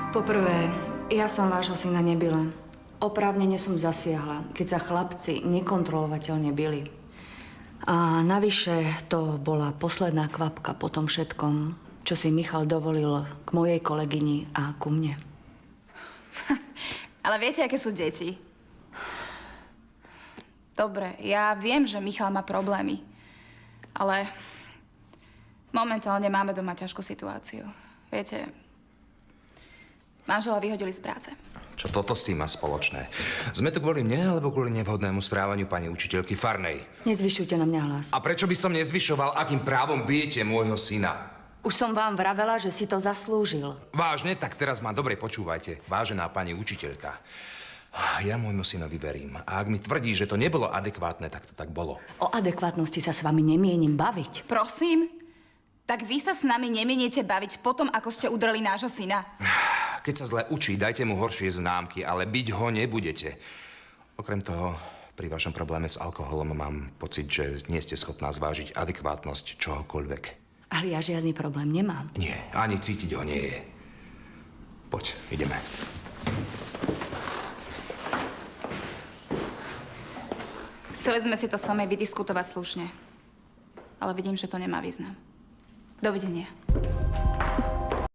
Poprvé, ja som vášho syna nebila. Oprávnene som zasiahla, keď sa chlapci nekontrolovateľne bili. A navyše to bola posledná kvapka po tom všetkom, čo si Michal dovolil k mojej kolegyni a ku mne. Ale viete, aké sú deti? Dobre, ja viem, že Michal má problémy. Ale momentálne máme doma ťažkú situáciu. Viete, manžela vyhodili z práce. Čo toto s tým má spoločné? Sme tu kvôli mne, alebo kvôli nevhodnému správaniu pani učiteľky Farnej? Nezvyšujte na mňa hlas. A prečo by som nezvyšoval, akým právom bijete môjho syna? Už som vám vravela, že si to zaslúžil. Vážne? Tak teraz ma dobre počúvajte, vážená pani učiteľka. Ja môjmu synovi verím. A ak mi tvrdí, že to nebolo adekvátne, tak to tak bolo. O adekvátnosti sa s vami nemienim baviť. Prosím? Tak vy sa s nami nemieniete baviť potom, ako ste udreli nášho syna? Keď sa zle učí, dajte mu horšie známky, ale byť ho nebudete. Okrem toho, pri vašom probléme s alkoholom mám pocit, že nie ste schopná zvážiť adekvátnosť čohokoľvek. Ale ja žiadny problém nemám. Nie, ani cítiť ho nie je. Poď, ideme. Chceli sme si to s vami vydiskutovať slušne. Ale vidím, že to nemá význam. Dovidenia.